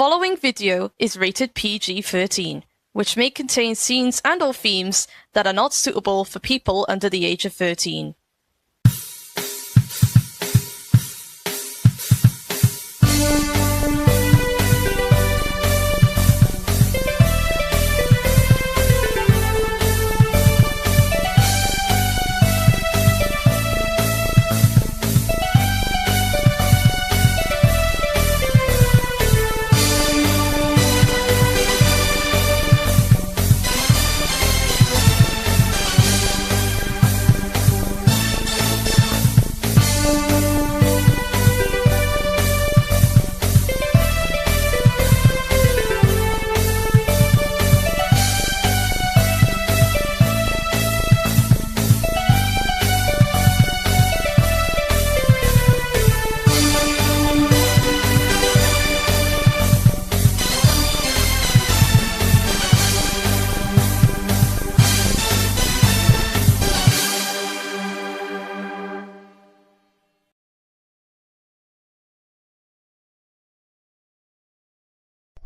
following video is rated PG-13, which may contain scenes and/or themes that are not suitable for people under the age of 13.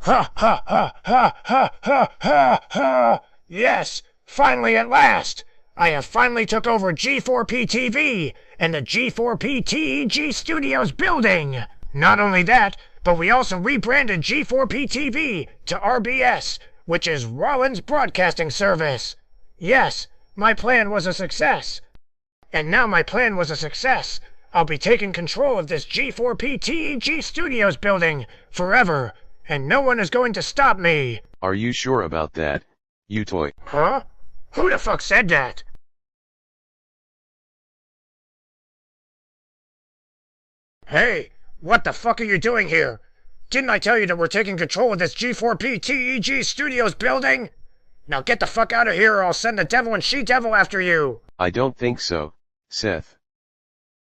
Ha ha ha ha ha ha ha ha! Yes, finally at last! I have finally took over G4p TV and the G4p TEG Studios building! Not only that, but we also rebranded G4p TV to RBS, which is Rollins Broadcasting Service. Yes, my plan was a success. And now my plan was a success. I'll be taking control of this G4p TEG Studios building forever. And no one is going to stop me! Are you sure about that, you toy? Huh? Who the fuck said that? Hey, what the fuck are you doing here? Didn't I tell you that we're taking control of this G4p TEG Studios building? Now get the fuck out of here or I'll send the devil and she-devil after you! I don't think so, Seth.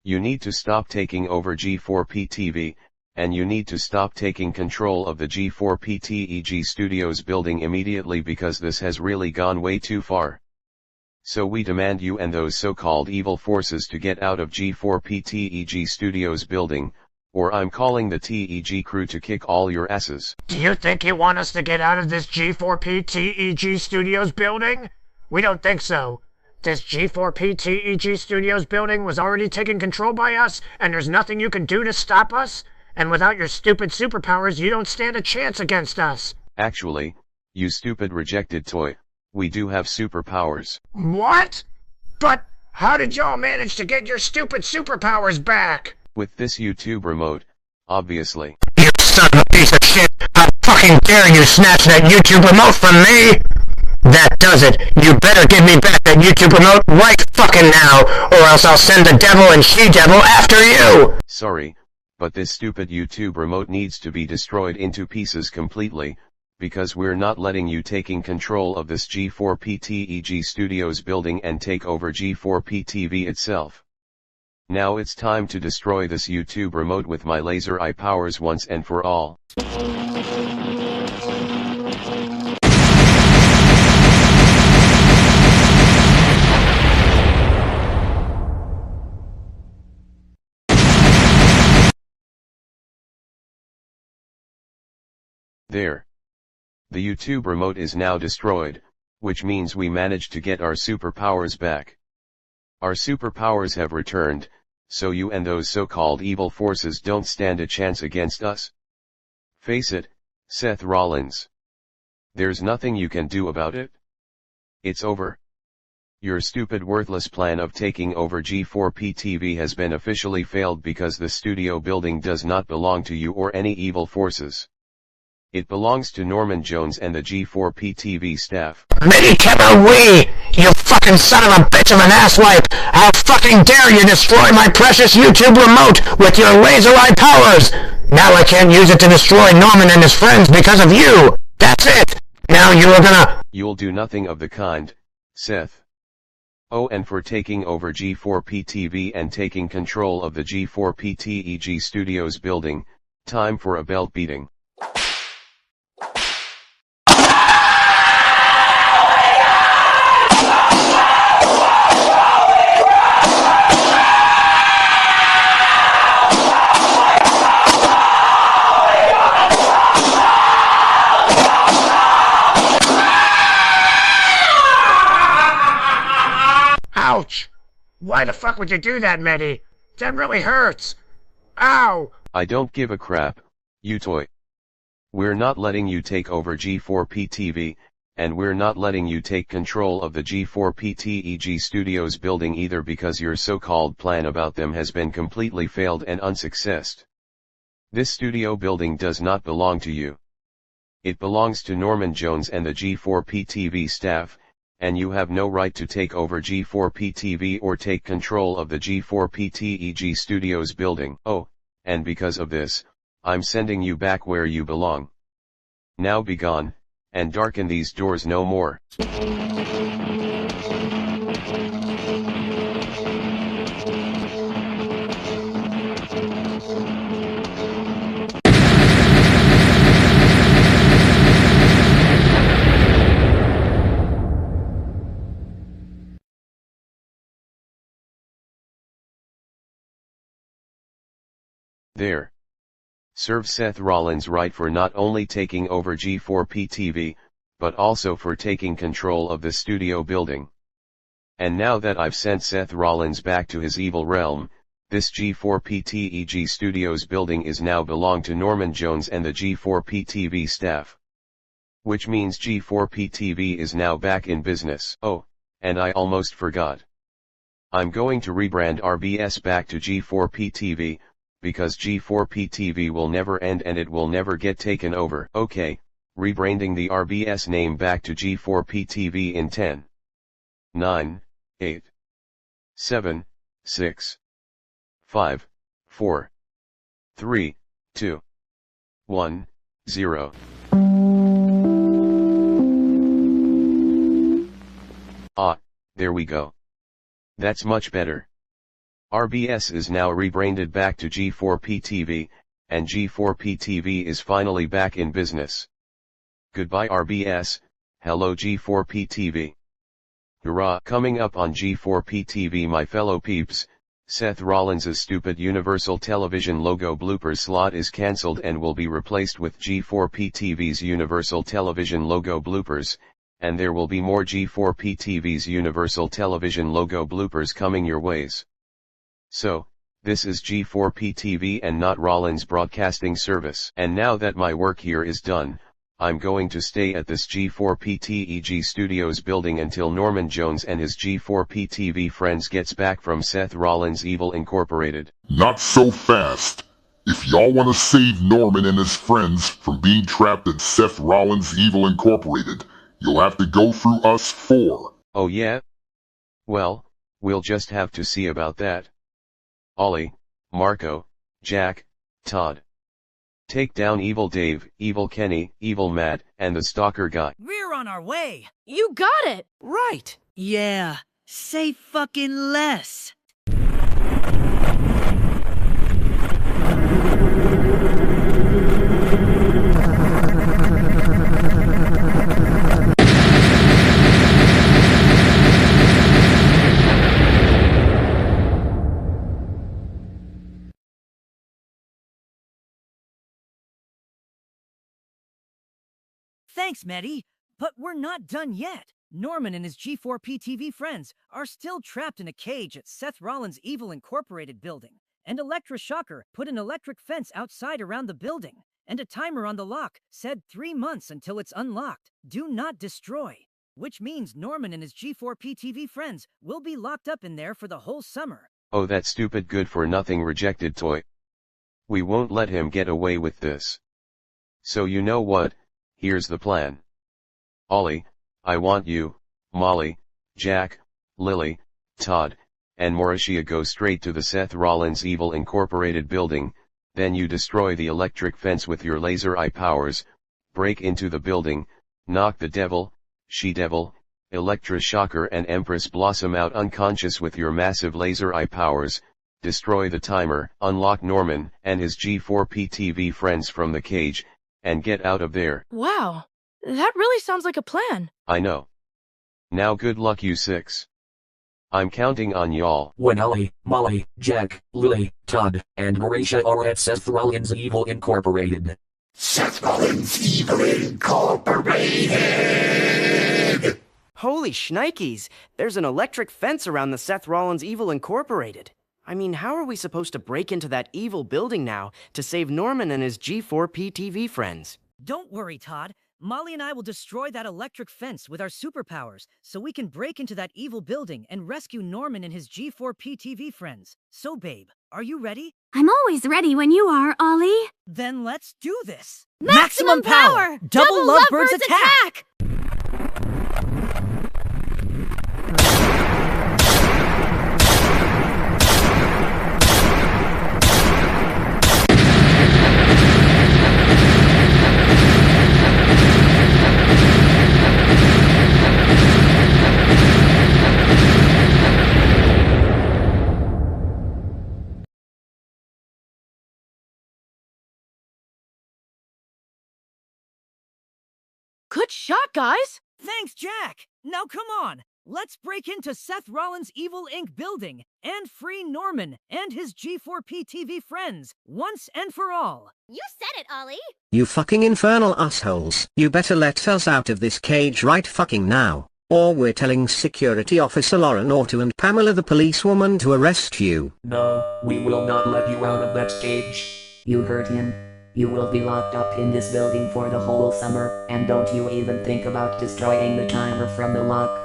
You need to stop taking over G4p TV. And you need to stop taking control of the G4p TEG Studios building immediately because this has really gone way too far. So we demand you and those so-called evil forces to get out of G4p TEG Studios building, or I'm calling the TEG crew to kick all your asses. Do you think you want us to get out of this G4p TEG Studios building? We don't think so. This G4p TEG Studios building was already taken control by us, and there's nothing you can do to stop us? And without your stupid superpowers, you don't stand a chance against us. Actually, you stupid rejected toy, we do have superpowers. What? But how did y'all manage to get your stupid superpowers back? With this YouTube remote, obviously. You son of a piece of shit! How fucking dare you snatch that YouTube remote from me? That does it. You better give me back that YouTube remote right fucking now, or else I'll send the devil and she-devil after you! Sorry. But this stupid YouTube remote needs to be destroyed into pieces completely, because we're not letting you taking control of this G4p TEG Studios building and take over G4p TV itself. Now it's time to destroy this YouTube remote with my laser eye powers once and for all. There. The YouTube remote is now destroyed, which means we managed to get our superpowers back. Our superpowers have returned, so you and those so-called evil forces don't stand a chance against us. Face it, Seth Rollins. There's nothing you can do about it. It's over. Your stupid worthless plan of taking over G4p TV has been officially failed because the studio building does not belong to you or any evil forces. It belongs to Norman Jones and the G4p TV staff. Me Kevin Wee! You fucking son of a bitch of an asswipe! How fucking dare you destroy my precious YouTube remote with your laser eye powers! Now I can't use it to destroy Norman and his friends because of you! That's it! Now you are gonna— You'll do nothing of the kind, Seth. Oh, and for taking over G4p TV and taking control of the G4p TEG Studios building, time for a belt beating. Ouch! Why the fuck would you do that, Medi? That really hurts! Ow! I don't give a crap, you toy. We're not letting you take over G4p TV, and we're not letting you take control of the G4p TEG Studios building either because your so-called plan about them has been completely failed and unsuccessful. This studio building does not belong to you. It belongs to Norman Jones and the G4p TV staff, and you have no right to take over G4p TV or take control of the G4p TEG Studios building. Oh, and because of this, I'm sending you back where you belong. Now be gone, and darken these doors no more. There. Serve Seth Rollins right for not only taking over G4p TV, but also for taking control of the studio building. And now that I've sent Seth Rollins back to his evil realm, this G4p TEG Studios building is now belong to Norman Jones and the G4p TV staff. Which means G4p TV is now back in business. Oh, and I almost forgot. I'm going to rebrand RBS back to G4p TV, because G4p TV will never end and it will never get taken over. Okay, rebranding the RBS name back to G4p TV in 10, 9, 8, 7, 6, 5, 4, 3, 2, 1, 0. Ah, there we go. That's much better. RBS is now rebranded back to G4p TV, and G4p TV is finally back in business. Goodbye RBS, hello G4p TV. Hurrah! Coming up on G4p TV, my fellow peeps, Seth Rollins' stupid Universal Television logo blooper slot is cancelled and will be replaced with G4p TV's Universal Television logo bloopers, and there will be more G4p TV's Universal Television logo bloopers coming your ways. So, this is G4p TV and not Rollins Broadcasting Service. And now that my work here is done, I'm going to stay at this G4p TEG Studios building until Norman Jones and his G4p TV friends gets back from Seth Rollins Evil Incorporated. Not so fast. If y'all want to save Norman and his friends from being trapped at Seth Rollins Evil Incorporated, you'll have to go through us four. Oh yeah? Well, we'll just have to see about that. Ollie, Marco, Jack, Todd. Take down Evil Dave, Evil Kenny, Evil Matt, and the Stalker guy. We're on our way. You got it! Right. Yeah. Say fucking less. Thanks, Medi. But we're not done yet. Norman and his G4p TV friends are still trapped in a cage at Seth Rollins Evil Incorporated building. And Electroshocker put an electric fence outside around the building. And a timer on the lock said 3 months until it's unlocked. Do not destroy. Which means Norman and his G4p TV friends will be locked up in there for the whole summer. Oh, that stupid good-for-nothing rejected toy. We won't let him get away with this. So you know what? Here's the plan. Ollie, I want you, Molly, Jack, Lily, Todd, and Mauricia go straight to the Seth Rollins Evil Incorporated building, then you destroy the electric fence with your laser eye powers, break into the building, knock the devil, she-devil, Electroshocker and Empress Blossom out unconscious with your massive laser eye powers, destroy the timer, unlock Norman and his G4p TV friends from the cage, and get out of there. Wow, that really sounds like a plan. I know. Now good luck you six. I'm counting on y'all. When Ollie, Molly, Jack, Lily, Todd, and Mauricia are at Seth Rollins Evil Incorporated. Seth Rollins Evil Incorporated! Holy shnikes, there's an electric fence around the Seth Rollins Evil Incorporated. I mean, how are we supposed to break into that evil building now to save Norman and his G4p TV friends? Don't worry, Todd. Molly and I will destroy that electric fence with our superpowers so we can break into that evil building and rescue Norman and his G4p TV friends. So, babe, are you ready? I'm always ready when you are, Ollie. Then let's do this! Maximum power! Double Lovebirds attack! Good shot, guys! Thanks, Jack! Now come on! Let's break into Seth Rollins' Evil Inc. building and free Norman and his G4p TV friends once and for all. You said it, Ollie. You fucking infernal assholes. You better let us out of this cage right fucking now, or we're telling Security Officer Lauren Orto and Pamela the policewoman to arrest you. No, we will not let you out of that cage. You heard him. You will be locked up in this building for the whole summer, and don't you even think about destroying the timer from the lock.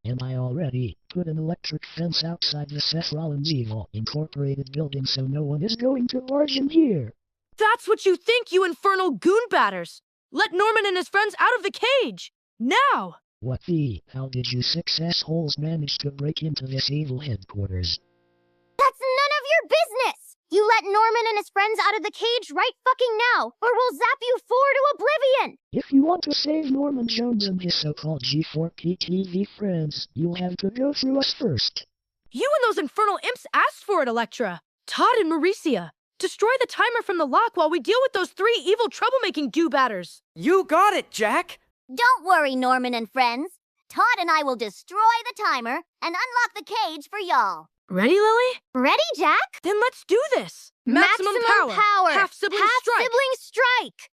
And I already put an electric fence outside the Seth Rollins Evil Incorporated building so no one is going to barge in here. That's what you think, you infernal goon batters! Let Norman and his friends out of the cage! Now! What the? How did you successholes manage to break into this evil headquarters? That's none of your business! You let Norman and his friends out of the cage right fucking now, or we'll zap you four to oblivion! If you want to save Norman Jones and his so-called G4p TV friends, you'll have to go through us first. You and those infernal imps asked for it, Electra! Todd and Mauricia! Destroy the timer from the lock while we deal with those three evil troublemaking do-batters! You got it, Jack! Don't worry, Norman and friends. Todd and I will destroy the timer and unlock the cage for y'all. Ready, Lily? Ready, Jack? Then let's do this! Maximum power! Half-sibling strike!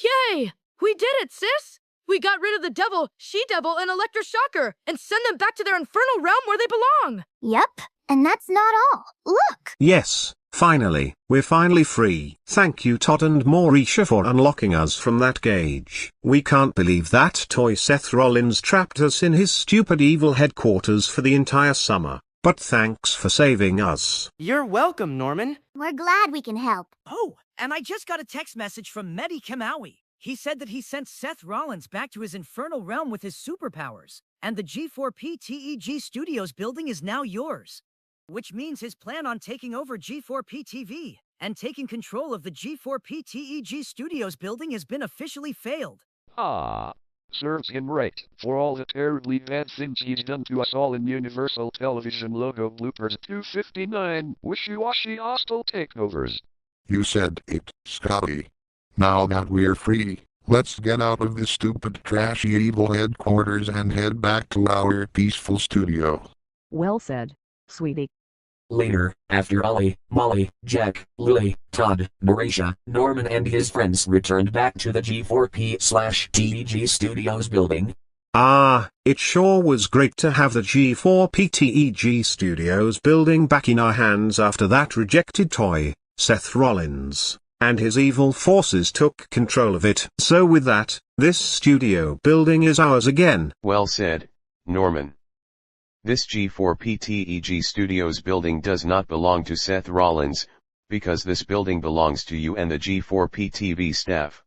Yay! We did it, sis! We got rid of the devil, she-devil, and electroshocker, and send them back to their infernal realm where they belong! Yep, and that's not all. Look! Yes, finally, we're finally free. Thank you Todd and Mauricia for unlocking us from that cage. We can't believe that toy Seth Rollins trapped us in his stupid evil headquarters for the entire summer. But thanks for saving us. You're welcome, Norman. We're glad we can help. Oh, and I just got a text message from Mehdi Kamawi. He said that he sent Seth Rollins back to his infernal realm with his superpowers, and the G4p TEG Studios building is now yours. Which means his plan on taking over G4p TV and taking control of the G4p TEG Studios building has been officially failed. Serves him right for all the terribly bad things he's done to us all in Universal Television logo bloopers 259 wishy-washy hostile takeovers. You said it, Scotty. Now that we're free, let's get out of this stupid trashy evil headquarters and head back to our peaceful studio. Well said, sweetie. Later, after Ollie, Molly, Jack, Lily, Todd, Mauricia, Norman and his friends returned back to the G4p/TEG Studios building. It sure was great to have the G4p TEG Studios building back in our hands after that rejected toy, Seth Rollins, and his evil forces took control of it. So with that, this studio building is ours again. Well said, Norman. This G4p TEG Studios building does not belong to Seth Rollins, because this building belongs to you and the G4p TV staff.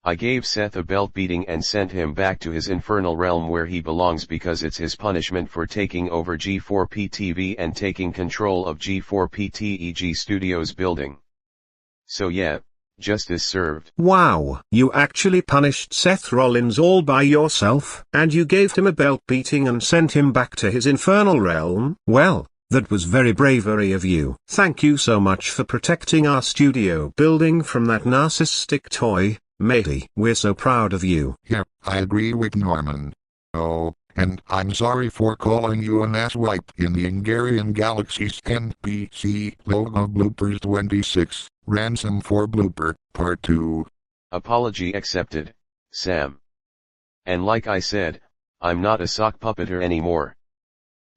I gave Seth a belt beating and sent him back to his infernal realm where he belongs because it's his punishment for taking over G4p TV and taking control of G4p TEG Studios building. So yeah, justice served. Wow, you actually punished Seth Rollins all by yourself, and you gave him a belt beating and sent him back to his infernal realm? Well, That was very bravery of you. Thank you so much for protecting our studio building from that narcissistic toy, matey. We're so proud of you. Yeah, I agree with Norman. Oh, and I'm sorry for calling you an asswipe in the Hungarian Galaxy's NPC logo bloopers 26, ransom for blooper, part 2. Apology accepted, Sam. And like I said, I'm not a sock puppeter anymore.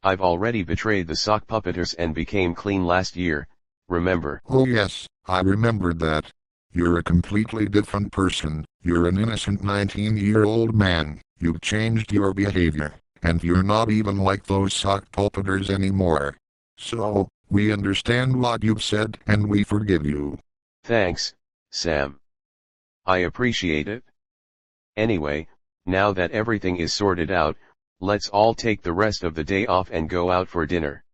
I've already betrayed the sock puppeters and became clean last year, remember? Oh yes, I remembered that. You're a completely different person. You're an innocent 19-year-old man. You've changed your behavior, and you're not even like those sock puppeters anymore. So, we understand what you've said and we forgive you. Thanks, Sam. I appreciate it. Anyway, now that everything is sorted out, let's all take the rest of the day off and go out for dinner.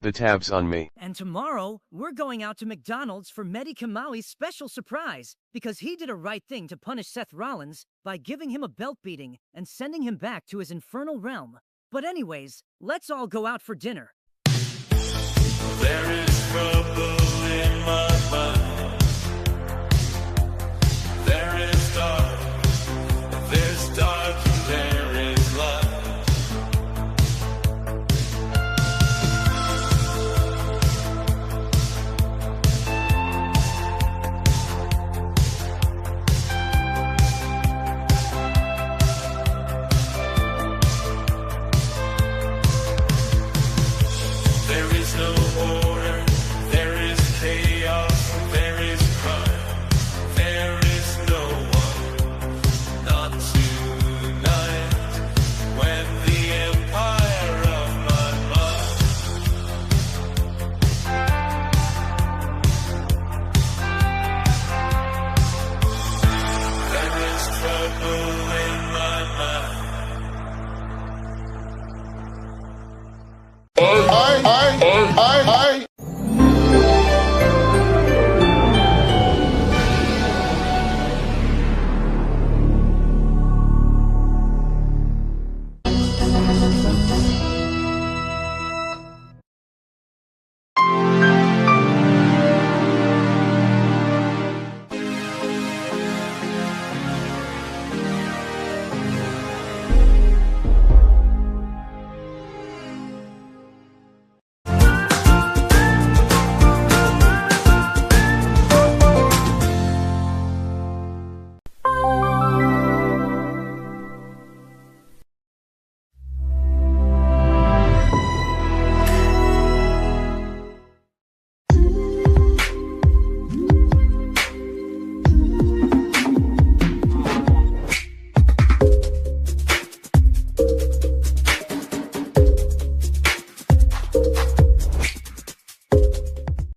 The tab's on me. And tomorrow, we're going out to McDonald's for Mehdi Kamaui's special surprise, because he did a right thing to punish Seth Rollins by giving him a belt beating and sending him back to his infernal realm. But anyways, let's all go out for dinner. There is trouble.